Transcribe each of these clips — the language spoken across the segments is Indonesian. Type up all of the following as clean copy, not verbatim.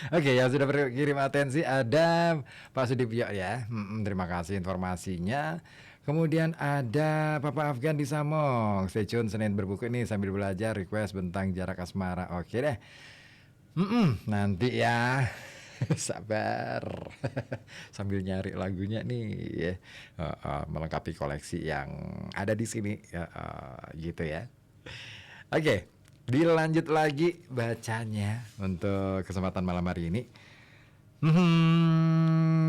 Oke, yang sudah berkirim atensi ada Pak Sudibyo ya. Terima kasih informasinya. Kemudian ada Papa Afgan di Samong. Stay tune Senin berbuku ini sambil belajar request bentang jarak asmara. Oke deh. Nanti ya. Sabar. Sambil nyari lagunya nih ya. Melengkapi koleksi yang ada di sini ya, gitu ya. Oke, dilanjut lagi bacanya untuk kesempatan malam hari ini.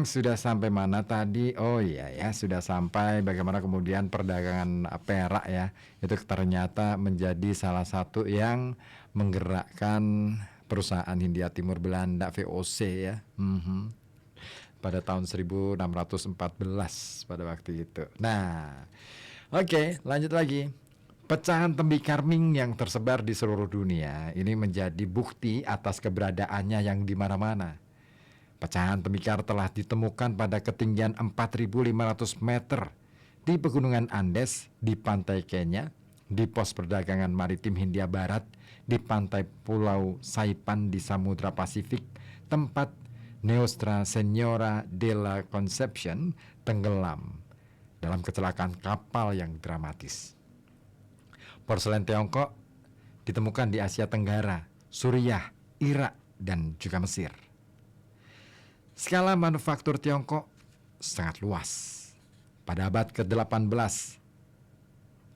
Sudah sampai mana tadi? Oh iya ya, sudah sampai bagaimana kemudian perdagangan perak ya. Itu ternyata menjadi salah satu yang menggerakkan perusahaan Hindia Timur Belanda VOC ya. Pada tahun 1614 pada waktu itu. Nah, oke, lanjut lagi. Pecahan tembikar Ming yang tersebar di seluruh dunia ini menjadi bukti atas keberadaannya yang di mana-mana. Pecahan tembikar telah ditemukan pada ketinggian 4.500 meter di pegunungan Andes, di pantai Kenya, di pos perdagangan maritim Hindia Barat, di pantai Pulau Saipan di Samudra Pasifik, tempat Nostra Senora de la Conception tenggelam dalam kecelakaan kapal yang dramatis. Porselen Tiongkok ditemukan di Asia Tenggara, Suriah, Irak, dan juga Mesir. Skala manufaktur Tiongkok sangat luas. Pada abad ke-18,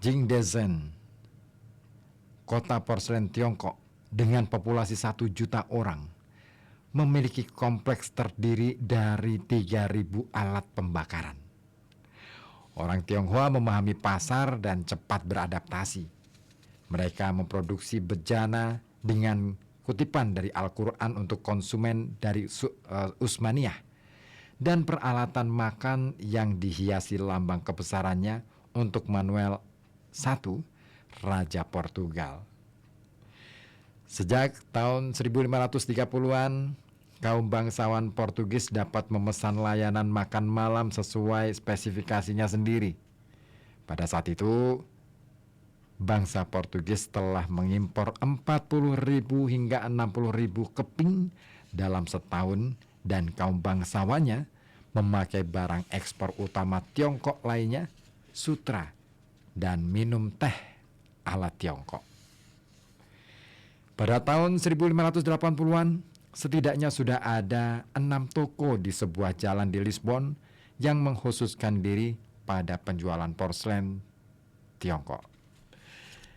Jingdezhen, kota porselen Tiongkok dengan populasi 1 juta orang, memiliki kompleks terdiri dari 3.000 alat pembakaran. Orang Tionghoa memahami pasar dan cepat beradaptasi. Mereka memproduksi bejana dengan kutipan dari Al-Quran untuk konsumen dari Utsmaniyah dan peralatan makan yang dihiasi lambang kebesarannya untuk Manuel I, Raja Portugal. Sejak tahun 1530-an, kaum bangsawan Portugis dapat memesan layanan makan malam sesuai spesifikasinya sendiri. Pada saat itu, bangsa Portugis telah mengimpor 40.000 hingga 60.000 keping dalam setahun dan kaum bangsawannya memakai barang ekspor utama Tiongkok lainnya, sutra, dan minum teh ala Tiongkok. Pada tahun 1580-an, setidaknya sudah ada 6 toko di sebuah jalan di Lisbon yang mengkhususkan diri pada penjualan porselen Tiongkok.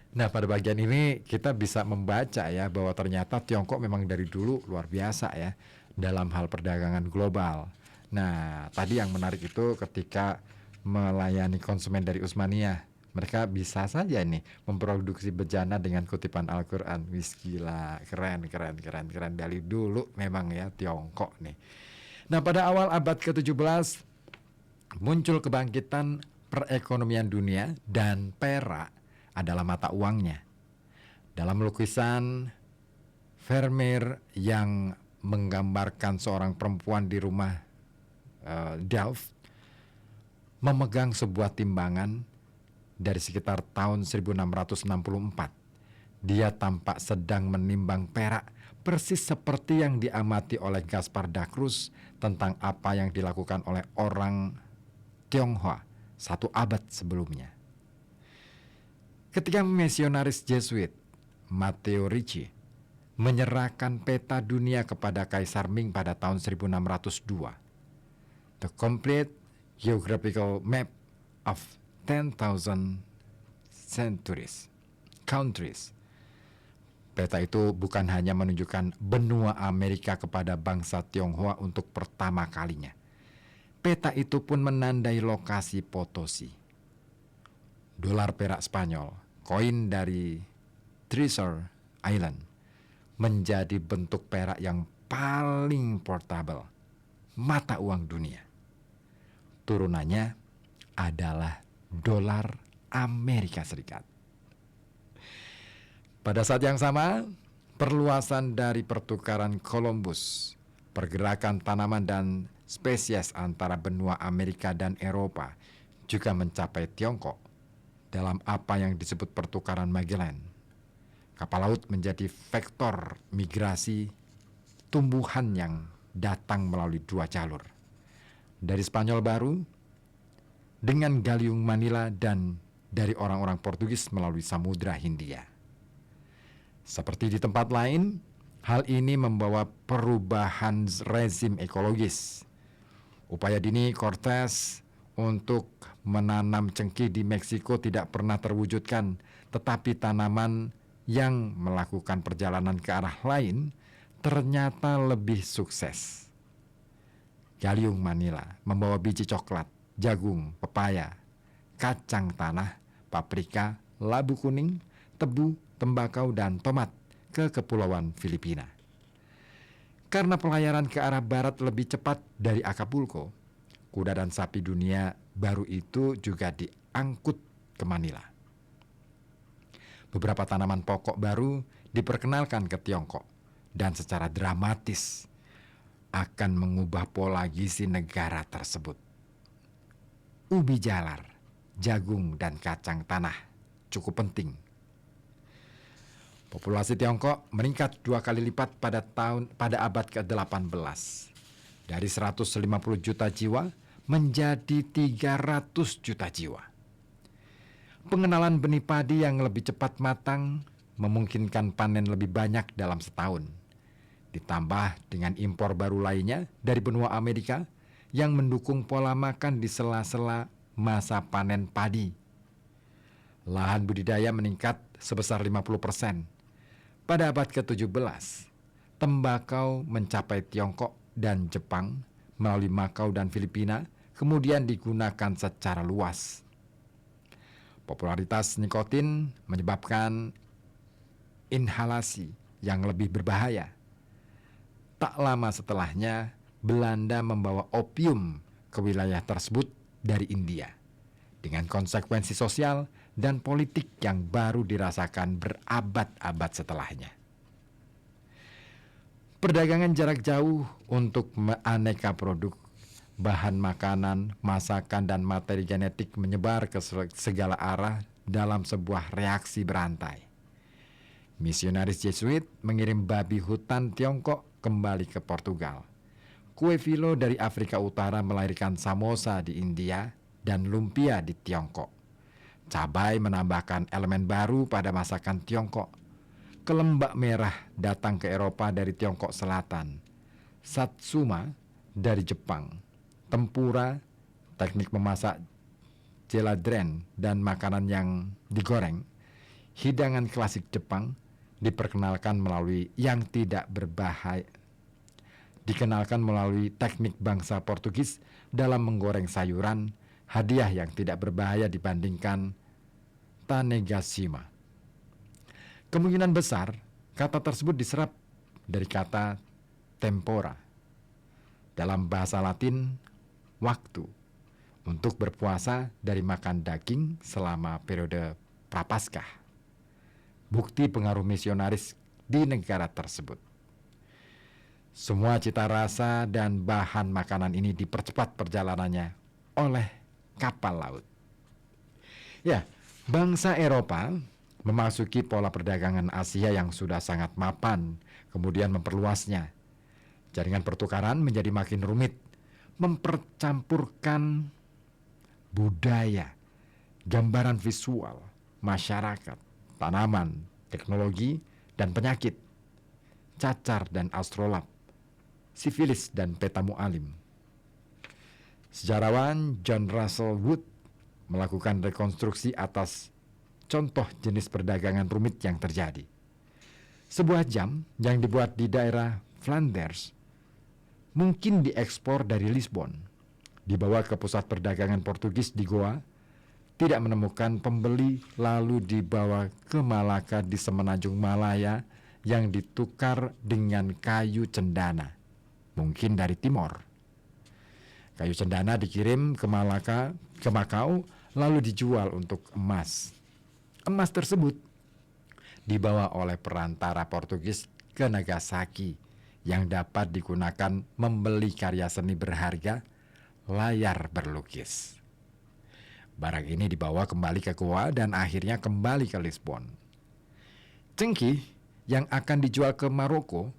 Nah, pada bagian ini kita bisa membaca ya bahwa ternyata Tiongkok memang dari dulu luar biasa ya dalam hal perdagangan global. Nah, tadi yang menarik itu ketika melayani konsumen dari Utsmaniyah. Mereka bisa saja nih memproduksi bejana dengan kutipan Al-Quran. Wis gila, keren dari dulu memang ya Tiongkok nih. Nah, pada awal abad ke-17 muncul kebangkitan perekonomian dunia dan perak adalah mata uangnya. Dalam lukisan Vermeer yang menggambarkan seorang perempuan di rumah Delft memegang sebuah timbangan dari sekitar tahun 1664. Dia tampak sedang menimbang perak, persis seperti yang diamati oleh Gaspar da Cruz tentang apa yang dilakukan oleh orang Tionghoa 1 abad sebelumnya. Ketika misionaris Jesuit Matteo Ricci menyerahkan peta dunia kepada Kaisar Ming pada tahun 1602, The Complete Geographical Map of 10,000 Countries. Peta itu bukan hanya menunjukkan benua Amerika kepada bangsa Tionghoa untuk pertama kalinya. Peta itu pun menandai lokasi Potosi. Dolar perak Spanyol, koin dari Treasure Island, menjadi bentuk perak yang paling portable, mata uang dunia. Turunannya adalah dolar Amerika Serikat. Pada saat yang sama, perluasan dari pertukaran Columbus, pergerakan tanaman dan spesies antara benua Amerika dan Eropa juga mencapai Tiongkok dalam apa yang disebut pertukaran Magellan. Kapal laut menjadi vektor migrasi tumbuhan yang datang melalui dua jalur. Dari Spanyol baru dengan Galium Manila dan dari orang-orang Portugis melalui Samudra Hindia. Seperti di tempat lain, hal ini membawa perubahan rezim ekologis. Upaya dini Cortes untuk menanam cengkih di Meksiko tidak pernah terwujudkan, tetapi tanaman yang melakukan perjalanan ke arah lain ternyata lebih sukses. Galium Manila membawa biji coklat, jagung, pepaya, kacang tanah, paprika, labu kuning, tebu, tembakau, dan tomat ke Kepulauan Filipina. Karena pelayaran ke arah barat lebih cepat dari Acapulco, kuda dan sapi dunia baru itu juga diangkut ke Manila. Beberapa tanaman pokok baru diperkenalkan ke Tiongkok dan secara dramatis akan mengubah pola gizi negara tersebut. Ubi jalar, jagung, dan kacang tanah cukup penting. Populasi Tiongkok meningkat 2 kali lipat pada abad ke-18. Dari 150 juta jiwa menjadi 300 juta jiwa. Pengenalan benih padi yang lebih cepat matang memungkinkan panen lebih banyak dalam setahun. Ditambah dengan impor baru lainnya dari benua Amerika yang mendukung pola makan di sela-sela masa panen padi. Lahan budidaya meningkat sebesar 50%. Pada abad ke-17, tembakau mencapai Tiongkok dan Jepang melalui Makau dan Filipina, kemudian digunakan secara luas. Popularitas nikotin menyebabkan inhalasi yang lebih berbahaya. Tak lama setelahnya, Belanda membawa opium ke wilayah tersebut dari India, dengan konsekuensi sosial dan politik yang baru dirasakan berabad-abad setelahnya. Perdagangan jarak jauh untuk aneka produk, bahan makanan, masakan, dan materi genetik menyebar ke segala arah dalam sebuah reaksi berantai. Misionaris Jesuit mengirim babi hutan Tiongkok kembali ke Portugal. Kue filo dari Afrika Utara melahirkan samosa di India dan lumpia di Tiongkok. Cabai menambahkan elemen baru pada masakan Tiongkok. Kelembak merah datang ke Eropa dari Tiongkok Selatan. Satsuma dari Jepang. Tempura, teknik memasak jeladren, dan makanan yang digoreng. Hidangan klasik Jepang dikenalkan melalui teknik bangsa Portugis dalam menggoreng sayuran, hadiah yang tidak berbahaya dibandingkan tanegashima. Kemungkinan besar kata tersebut diserap dari kata tempora, dalam bahasa Latin waktu, untuk berpuasa dari makan daging selama periode Prapaskah. Bukti pengaruh misionaris di negara tersebut. Semua cita rasa dan bahan makanan ini dipercepat perjalanannya oleh kapal laut. Ya, bangsa Eropa memasuki pola perdagangan Asia yang sudah sangat mapan, kemudian memperluasnya. Jaringan pertukaran menjadi makin rumit, mempercampurkan budaya, gambaran visual, masyarakat, tanaman, teknologi, dan penyakit, cacar dan astrolab, sifilis dan peta mu'alim. Sejarawan John Russell Wood melakukan rekonstruksi atas contoh jenis perdagangan rumit yang terjadi. Sebuah jam yang dibuat di daerah Flanders mungkin diekspor dari Lisbon, dibawa ke pusat perdagangan Portugis di Goa, tidak menemukan pembeli, lalu dibawa ke Malaka di semenanjung Malaya yang ditukar dengan kayu cendana, mungkin dari Timor. Kayu cendana dikirim ke Makau, lalu dijual untuk emas. Emas tersebut dibawa oleh perantara Portugis ke Nagasaki yang dapat digunakan membeli karya seni berharga, layar berlukis. Barang ini dibawa kembali ke Goa dan akhirnya kembali ke Lisbon. Cengkih yang akan dijual ke Maroko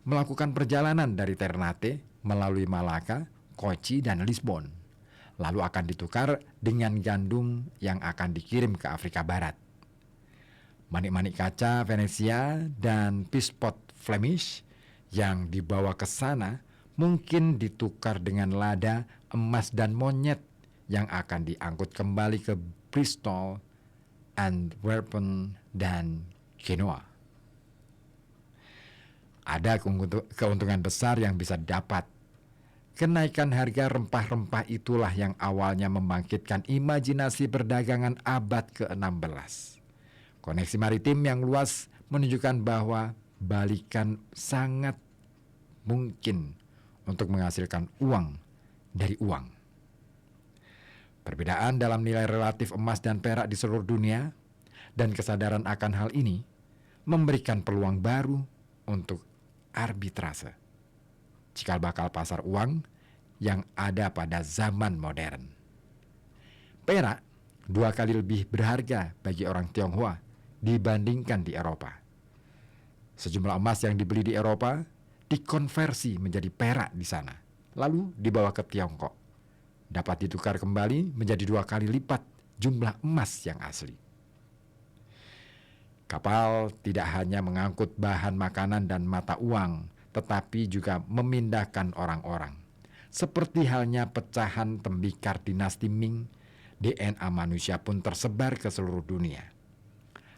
melakukan perjalanan dari Ternate melalui Malaka, Kochi, dan Lisbon. Lalu akan ditukar dengan gandum yang akan dikirim ke Afrika Barat. Manik-manik kaca Venesia dan pispot Flemish yang dibawa ke sana mungkin ditukar dengan lada, emas, dan monyet yang akan diangkut kembali ke Bristol, Antwerpen, dan Genoa. Ada keuntungan besar yang bisa didapat. Kenaikan harga rempah-rempah itulah yang awalnya membangkitkan imajinasi perdagangan abad ke-16. Koneksi maritim yang luas menunjukkan bahwa balikan sangat mungkin untuk menghasilkan uang dari uang. Perbedaan dalam nilai relatif emas dan perak di seluruh dunia dan kesadaran akan hal ini memberikan peluang baru untuk arbitrase, cikal bakal pasar uang yang ada pada zaman modern. Perak 2 kali lebih berharga bagi orang Tionghoa dibandingkan di Eropa. Sejumlah emas yang dibeli di Eropa dikonversi menjadi perak di sana, lalu dibawa ke Tiongkok. Dapat ditukar kembali menjadi 2 kali lipat jumlah emas yang asli. Kapal tidak hanya mengangkut bahan makanan dan mata uang, tetapi juga memindahkan orang-orang. Seperti halnya pecahan tembikar dinasti Ming, DNA manusia pun tersebar ke seluruh dunia.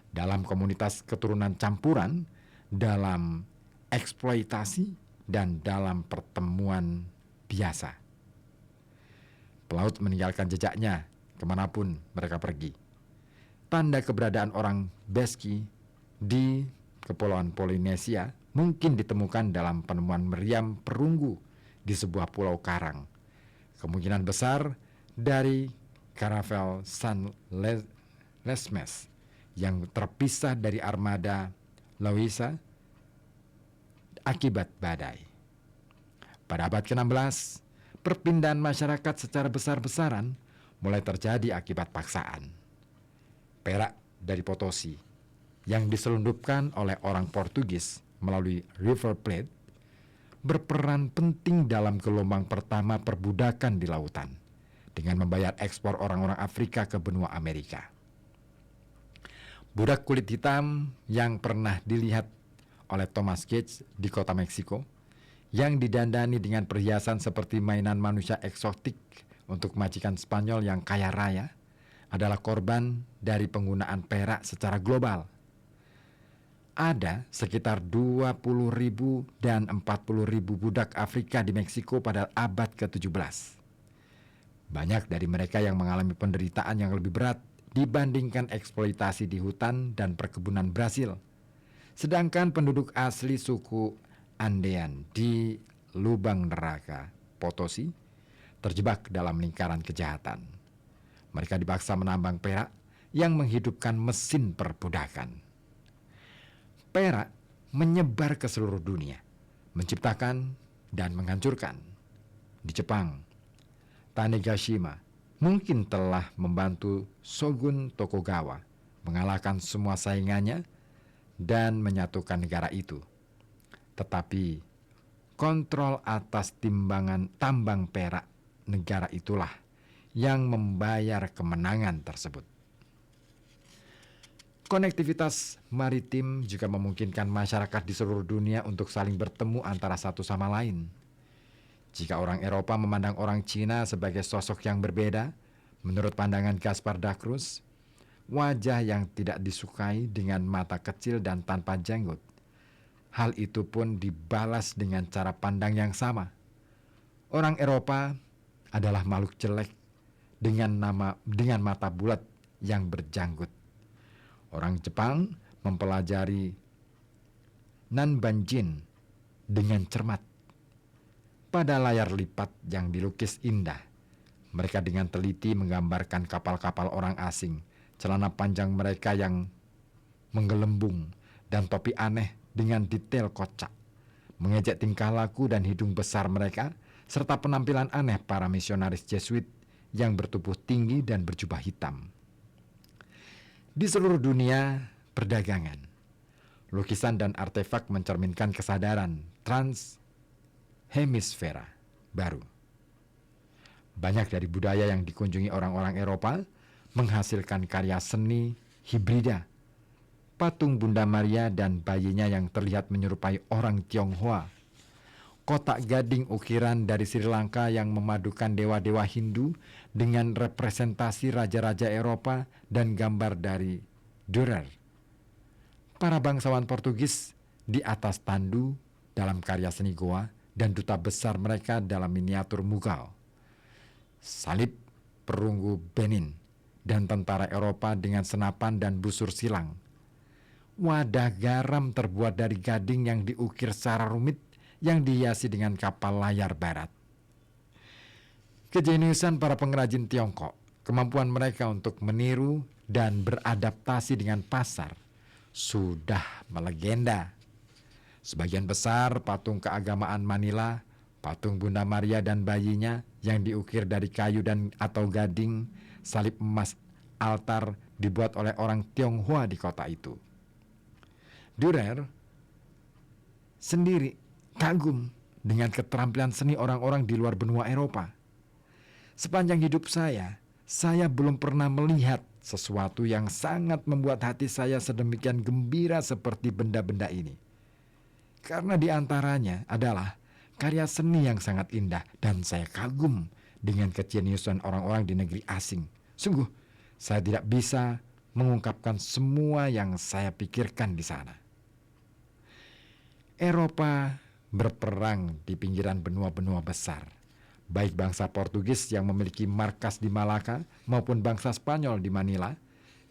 Dalam komunitas keturunan campuran, dalam eksploitasi, dan dalam pertemuan biasa. Pelaut meninggalkan jejaknya kemanapun mereka pergi. Tanda keberadaan orang Beski di Kepulauan Polinesia mungkin ditemukan dalam penemuan meriam perunggu di sebuah pulau karang. Kemungkinan besar dari Caravel San Lesmes yang terpisah dari armada Louisa akibat badai. Pada abad ke-16, perpindahan masyarakat secara besar-besaran mulai terjadi akibat paksaan. Perak dari Potosi yang diselundupkan oleh orang Portugis melalui River Plate berperan penting dalam gelombang pertama perbudakan di lautan dengan membayar ekspor orang-orang Afrika ke benua Amerika. Budak kulit hitam yang pernah dilihat oleh Thomas Gates di kota Meksiko yang didandani dengan perhiasan seperti mainan manusia eksotik untuk majikan Spanyol yang kaya raya adalah korban dari penggunaan perak secara global. Ada sekitar 20.000 dan 40.000 budak Afrika di Meksiko pada abad ke-17. Banyak dari mereka yang mengalami penderitaan yang lebih berat dibandingkan eksploitasi di hutan dan perkebunan Brasil. Sedangkan penduduk asli suku Andean di lubang neraka Potosi terjebak dalam lingkaran kejahatan. Mereka dipaksa menambang perak yang menghidupkan mesin perbudakan. Perak menyebar ke seluruh dunia, menciptakan dan menghancurkan. Di Jepang, Tanegashima mungkin telah membantu Shogun Tokugawa mengalahkan semua saingannya dan menyatukan negara itu. Tetapi kontrol atas tambang perak negara itulah yang membayar kemenangan tersebut. Konektivitas maritim juga memungkinkan masyarakat di seluruh dunia untuk saling bertemu antara satu sama lain. Jika orang Eropa memandang orang Cina sebagai sosok yang berbeda, menurut pandangan Gaspar da Cruz, wajah yang tidak disukai dengan mata kecil dan tanpa jenggot, hal itu pun dibalas dengan cara pandang yang sama. Orang Eropa adalah makhluk jelek dengan mata bulat yang berjanggut. Orang Jepang mempelajari Nanbanjin dengan cermat. Pada layar lipat yang dilukis indah, mereka dengan teliti menggambarkan kapal-kapal orang asing, celana panjang mereka yang menggelembung, dan topi aneh dengan detail kocak, mengejek tingkah laku dan hidung besar mereka, serta penampilan aneh para misionaris Jesuit yang bertubuh tinggi dan berjubah hitam. Di seluruh dunia perdagangan, lukisan dan artefak mencerminkan kesadaran transhemisfera baru. Banyak dari budaya yang dikunjungi orang-orang Eropa menghasilkan karya seni hibrida. Patung Bunda Maria dan bayinya yang terlihat menyerupai orang Tionghoa. Kotak gading ukiran dari Sri Lanka yang memadukan dewa-dewa Hindu dengan representasi raja-raja Eropa dan gambar dari Dürer. Para bangsawan Portugis di atas tandu dalam karya seni Goa dan duta besar mereka dalam miniatur Mughal. Salib, perunggu Benin, dan tentara Eropa dengan senapan dan busur silang. Wadah garam terbuat dari gading yang diukir secara rumit yang dihiasi dengan kapal layar barat. Kejeniusan para pengrajin Tiongkok, kemampuan mereka untuk meniru dan beradaptasi dengan pasar, sudah melegenda. Sebagian besar patung keagamaan Manila, patung Bunda Maria dan bayinya yang diukir dari kayu dan atau gading, salib emas altar dibuat oleh orang Tionghoa di kota itu. Dürer sendiri kagum dengan keterampilan seni orang-orang di luar benua Eropa. Sepanjang hidup saya belum pernah melihat sesuatu yang sangat membuat hati saya sedemikian gembira seperti benda-benda ini. Karena di antaranya adalah karya seni yang sangat indah dan saya kagum dengan kejeniusan orang-orang di negeri asing. Sungguh, saya tidak bisa mengungkapkan semua yang saya pikirkan di sana. Eropa berperang di pinggiran benua-benua besar. Baik bangsa Portugis yang memiliki markas di Malaka maupun bangsa Spanyol di Manila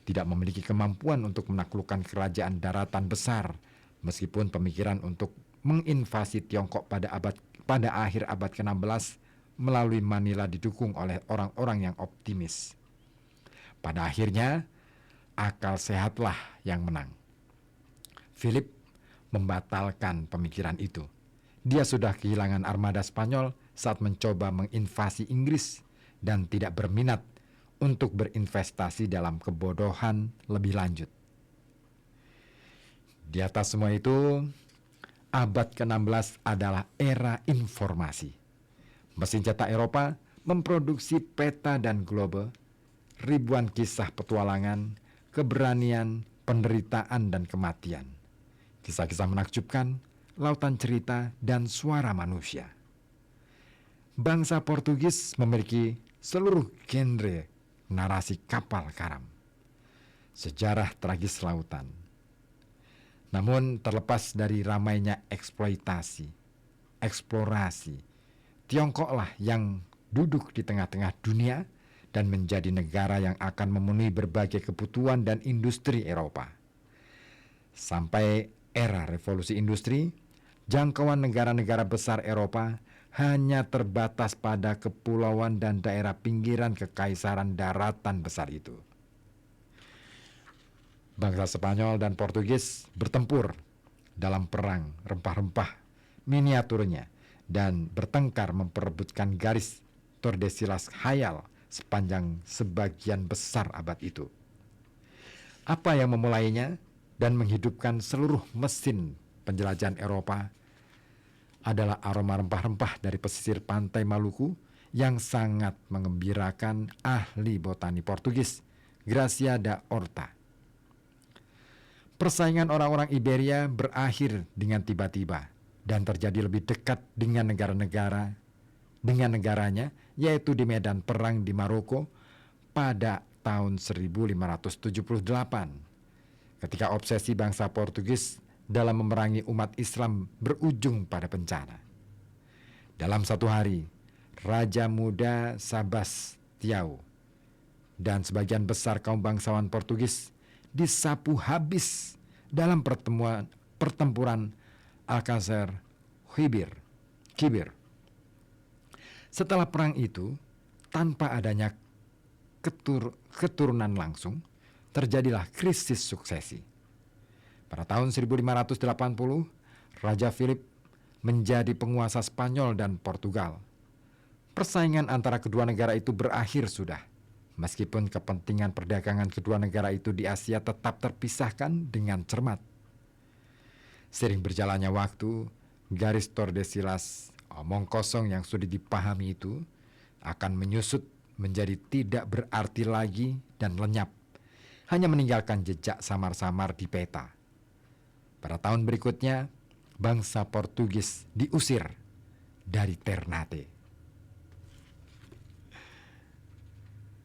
tidak memiliki kemampuan untuk menaklukkan kerajaan daratan besar, meskipun pemikiran untuk menginvasi Tiongkok pada akhir abad ke-16 melalui Manila didukung oleh orang-orang yang optimis. Pada akhirnya, akal sehatlah yang menang. Philip membatalkan pemikiran itu. Dia sudah kehilangan armada Spanyol saat mencoba menginvasi Inggris dan tidak berminat untuk berinvestasi dalam kebodohan lebih lanjut. Di atas semua itu, abad ke-16 adalah era informasi. Mesin cetak Eropa memproduksi peta dan globe, ribuan kisah petualangan, keberanian, penderitaan, dan kematian. Kisah-kisah menakjubkan, lautan cerita, dan suara manusia. Bangsa Portugis memiliki seluruh genre narasi kapal karam, sejarah tragis lautan. Namun terlepas dari ramainya eksploitasi, eksplorasi, Tiongkoklah yang duduk di tengah-tengah dunia dan menjadi negara yang akan memenuhi berbagai kebutuhan dan industri Eropa. Sampai era revolusi industri, jangkauan negara-negara besar Eropa hanya terbatas pada kepulauan dan daerah pinggiran kekaisaran daratan besar itu. Bangsa Spanyol dan Portugis bertempur dalam perang rempah-rempah miniaturnya dan bertengkar memperebutkan garis Tordesillas khayal sepanjang sebagian besar abad itu. Apa yang memulainya dan menghidupkan seluruh mesin penjelajahan Eropa adalah aroma rempah-rempah dari pesisir pantai Maluku yang sangat mengembirakan ahli botani Portugis, Gracia da Horta. Persaingan orang-orang Iberia berakhir dengan tiba-tiba dan terjadi lebih dekat dengan negaranya, yaitu di medan perang di Maroko pada tahun 1578, ketika obsesi bangsa Portugis dalam memerangi umat Islam berujung pada bencana. Dalam satu hari, Raja Muda Sebastião dan sebagian besar kaum bangsawan Portugis disapu habis dalam pertempuran Alcázar Quibir. Setelah perang itu, tanpa adanya keturunan langsung, terjadilah krisis suksesi. Pada tahun 1580, Raja Philip menjadi penguasa Spanyol dan Portugal. Persaingan antara kedua negara itu berakhir sudah, meskipun kepentingan perdagangan kedua negara itu di Asia tetap terpisahkan dengan cermat. Sering berjalannya waktu, garis Tordesillas, omong kosong yang sudah dipahami itu akan menyusut menjadi tidak berarti lagi dan lenyap, hanya meninggalkan jejak samar-samar di peta. Pada tahun berikutnya, bangsa Portugis diusir dari Ternate.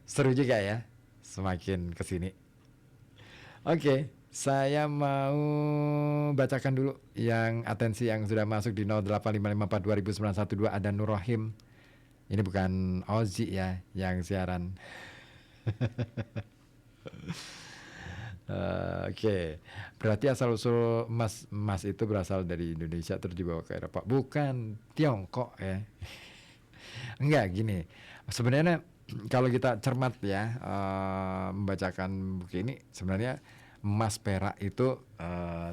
Seru juga ya, semakin kesini. Oke, saya mau bacakan dulu yang atensi yang sudah masuk di 08554200912. Ada Nur Rahim. Ini bukan Ozi ya yang siaran. Oke, berarti asal-usul emas itu berasal dari Indonesia terus dibawa ke Eropa. Bukan Tiongkok ya. Enggak, gini. Sebenarnya kalau kita cermat ya, membacakan buku ini, sebenarnya emas perak itu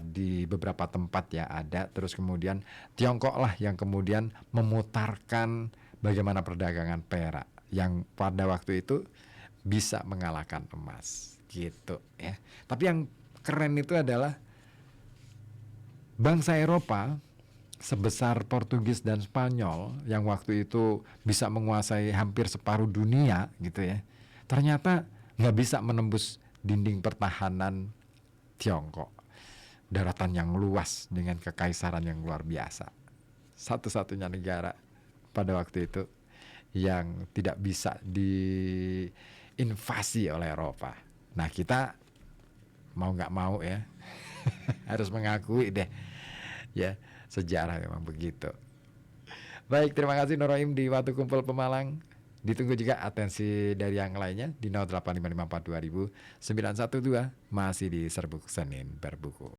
di beberapa tempat ya ada. Terus kemudian Tiongkok lah yang kemudian memutarkan bagaimana perdagangan perak yang pada waktu itu bisa mengalahkan emas gitu ya. Tapi yang keren itu adalah bangsa Eropa sebesar Portugis dan Spanyol yang waktu itu bisa menguasai hampir separuh dunia gitu ya, ternyata nggak bisa menembus dinding pertahanan Tiongkok, daratan yang luas dengan kekaisaran yang luar biasa, satu-satunya negara pada waktu itu yang tidak bisa diinvasi oleh Eropa. Nah kita mau nggak mau ya harus mengakui deh ya, sejarah memang begitu. Baik, terima kasih Noroim di Waktu Kumpul Pemalang. Ditunggu juga atensi dari yang lainnya di 08554200912 masih di Serbuk Senin Berbuku.